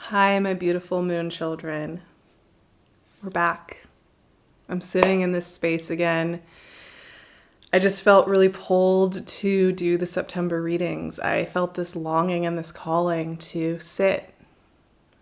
Hi, my beautiful moon children. We're back. I'm sitting in this space again. I just felt really pulled to do the September readings. I felt this longing and this calling to sit,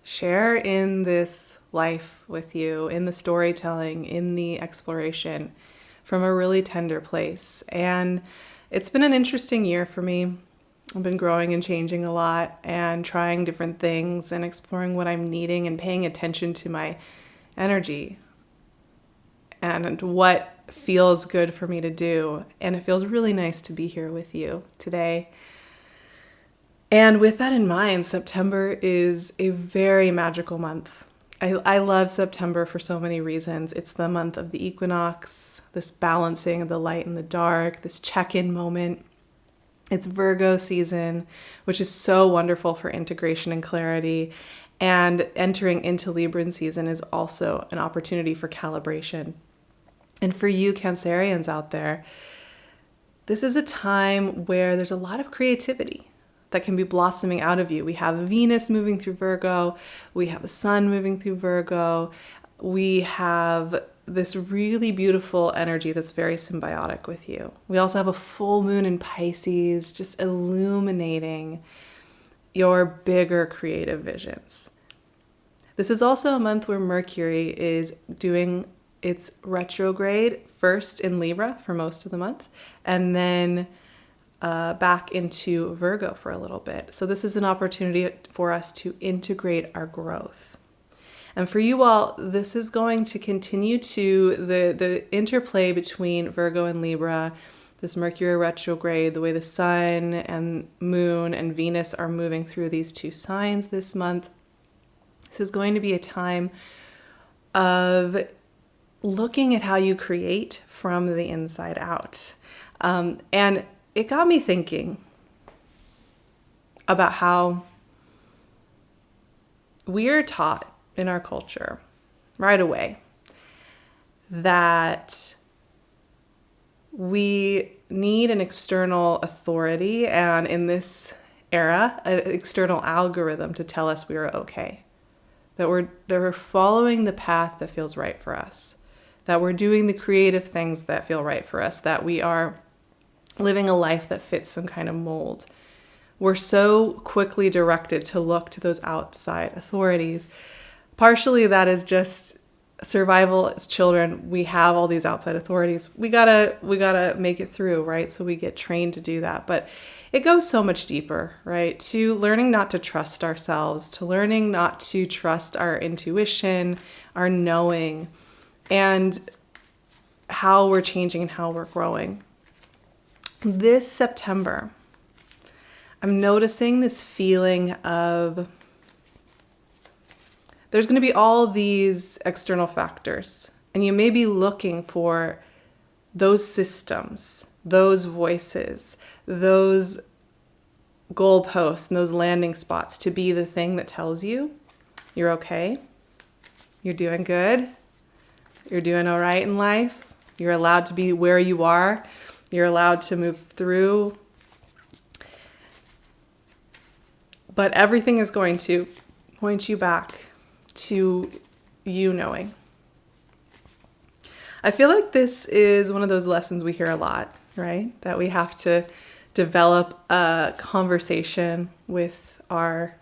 share in this life with you, in the storytelling, in the exploration from a really tender place. And it's been an interesting year for me. I've been growing and changing a lot and trying different things and exploring what I'm needing and paying attention to my energy and what feels good for me to do. And it feels really nice to be here with you today. And with that in mind, September is a very magical month. I love September for so many reasons. It's the month of the equinox, this balancing of the light and the dark, this check-in moment. It's Virgo season, which is so wonderful for integration and clarity. And entering into Libran season is also an opportunity for calibration. And for you Cancerians out there, this is a time where there's a lot of creativity that can be blossoming out of you. We have Venus moving through Virgo. We have the sun moving through Virgo. We have this really beautiful energy that's very symbiotic with you. We also have a full moon in Pisces, just illuminating your bigger creative visions. This is also a month where Mercury is doing its retrograde first in Libra for most of the month, and then back into Virgo for a little bit. So this is an opportunity for us to integrate our growth. And for you all, this is going to continue to the interplay between Virgo and Libra, this Mercury retrograde, the way the sun and moon and Venus are moving through these two signs this month. This is going to be a time of looking at how you create from the inside out. And it got me thinking about how we are taught in our culture right away that we need an external authority, and in this era, an external algorithm to tell us we are okay, that we're following the path that feels right for us, that we're doing the creative things that feel right for us, that we are living a life that fits some kind of mold. We're so quickly directed to look to those outside authorities. Partially that is just survival as children. We have all these outside authorities. We gotta make it through, right? So we get trained to do that. But it goes so much deeper, right? To learning not to trust ourselves, to learning not to trust our intuition, our knowing, and how we're changing and how we're growing. This September, I'm noticing this feeling of there's going to be all these external factors, and you may be looking for those systems, those voices, those goalposts, and those landing spots to be the thing that tells you you're okay, you're doing good, you're doing all right in life, you're allowed to be where you are, you're allowed to move through. But everything is going to point you back to you knowing. I feel like this is one of those lessons we hear a lot, right? That we have to develop a conversation with our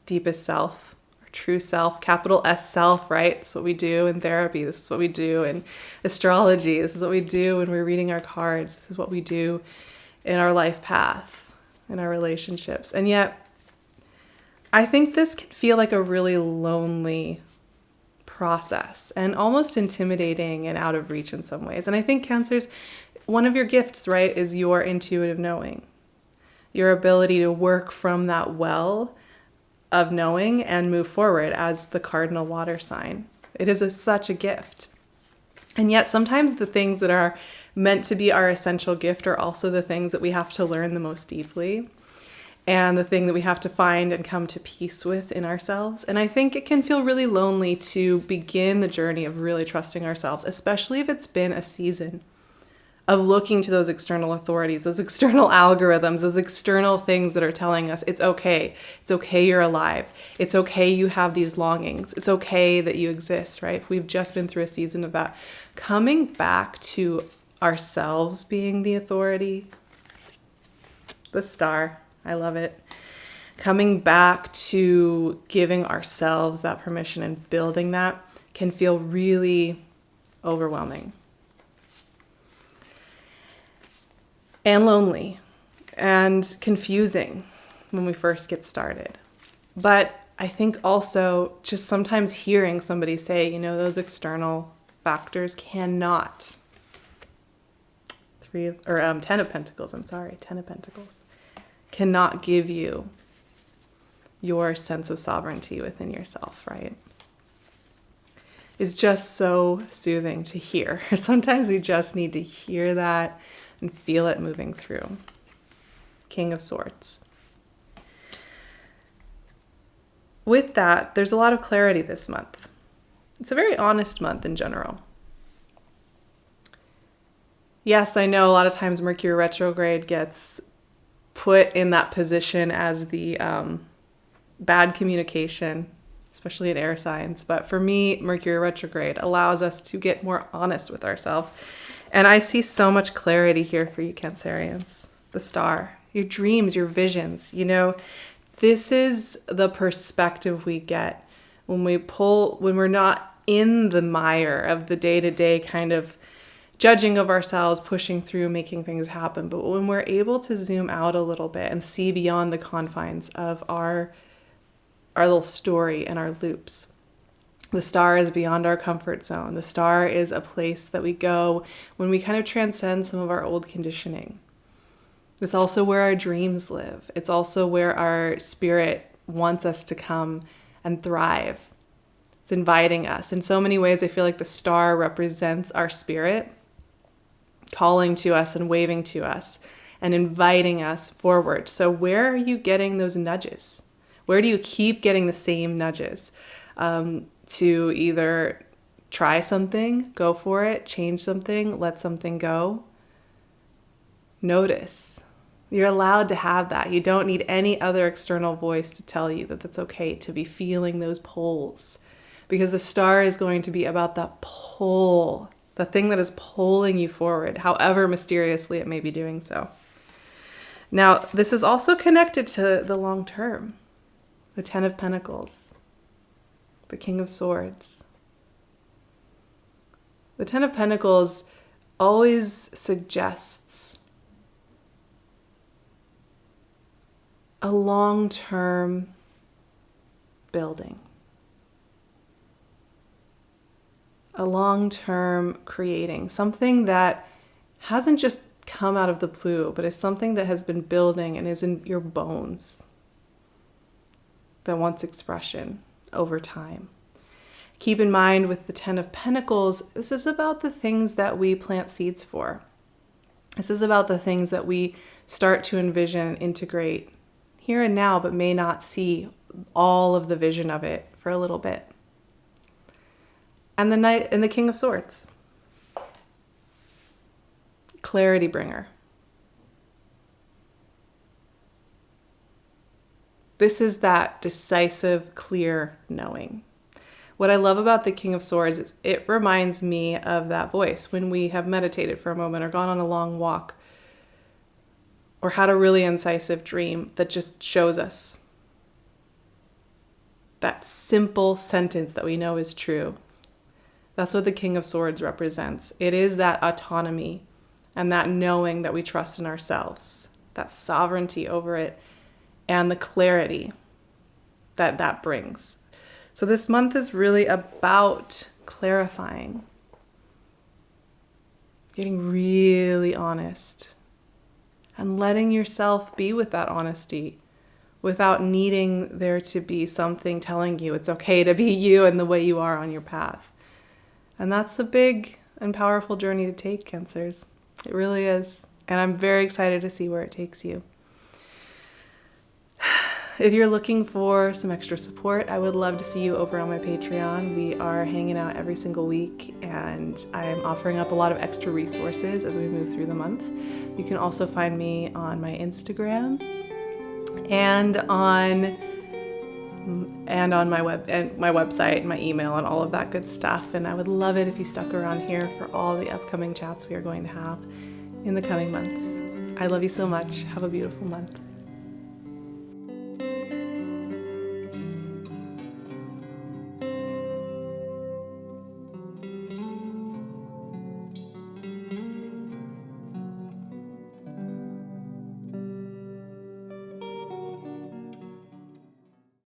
deepest self, our true self, capital S self, right? That's what we do in therapy. This is what we do in astrology. This is what we do when we're reading our cards. This is what we do in our life path, in our relationships. And yet, I think this can feel like a really lonely process and almost intimidating and out of reach in some ways. And I think Cancers, one of your gifts, right, is your intuitive knowing, your ability to work from that well of knowing and move forward as the cardinal water sign. It is such a gift. And yet sometimes the things that are meant to be our essential gift are also the things that we have to learn the most deeply, and the thing that we have to find and come to peace with in ourselves. And I think it can feel really lonely to begin the journey of really trusting ourselves, especially if it's been a season of looking to those external authorities, those external algorithms, those external things that are telling us it's okay. It's okay you're alive. It's okay you have these longings. It's okay that you exist, right? We've just been through a season of that. Coming back to ourselves being the authority, the star, I love it. Coming back to giving ourselves that permission and building that can feel really overwhelming. And lonely and confusing when we first get started. But I think also just sometimes hearing somebody say, those external factors cannot. 10 of Pentacles, 10 of Pentacles, cannot give you your sense of sovereignty within yourself, right? It's just so soothing to hear. Sometimes we just need to hear that and feel it moving through. King of Swords. With that, there's a lot of clarity this month. It's a very honest month in general. Yes, I know a lot of times Mercury retrograde gets put in that position as the bad communication, especially in air signs. But for me, Mercury retrograde allows us to get more honest with ourselves. And I see so much clarity here for you Cancerians. The star, your dreams, your visions. This is the perspective we get when we're not in the mire of the day-to-day kind of judging of ourselves, pushing through, making things happen. But when we're able to zoom out a little bit and see beyond the confines of our little story and our loops. The star is beyond our comfort zone. The star is a place that we go when we kind of transcend some of our old conditioning. It's also where our dreams live. It's also where our spirit wants us to come and thrive. It's inviting us. In so many ways, I feel like the star represents our spirit, calling to us and waving to us and inviting us forward. So where are you getting those nudges? Where do you keep getting the same nudges? To either try something, go for it, change something, let something go. Notice. You're allowed to have that. You don't need any other external voice to tell you that that's okay to be feeling those pulls. Because the star is going to be about that pull, the thing that is pulling you forward, however mysteriously it may be doing so. Now, this is also connected to the long term. The 10 of Pentacles. The King of Swords. The 10 of Pentacles always suggests a long-term building. A long-term creating. Something that hasn't just come out of the blue, but is something that has been building and is in your bones. That wants expression over time. Keep in mind with the 10 of Pentacles, this is about the things that we plant seeds for. This is about the things that we start to envision and integrate here and now, but may not see all of the vision of it for a little bit. And the Knight and the King of Swords. Clarity bringer. This is that decisive, clear knowing. What I love about the King of Swords is it reminds me of that voice when we have meditated for a moment or gone on a long walk or had a really incisive dream that just shows us that simple sentence that we know is true. That's what the King of Swords represents. It is that autonomy and that knowing that we trust in ourselves, that sovereignty over it, and the clarity that that brings. So this month is really about clarifying, getting really honest, and letting yourself be with that honesty without needing there to be something telling you it's okay to be you and the way you are on your path. And that's a big and powerful journey to take, Cancers. It really is. And I'm very excited to see where it takes you. if you're looking for some extra support, I would love to see you over on my Patreon. We are hanging out every single week, and I'm offering up a lot of extra resources as we move through the month. You can also find me on my Instagram and on my website and my email and all of that good stuff. And I would love it if you stuck around here for all the upcoming chats we are going to have in the coming months. I love you so much. Have a beautiful month.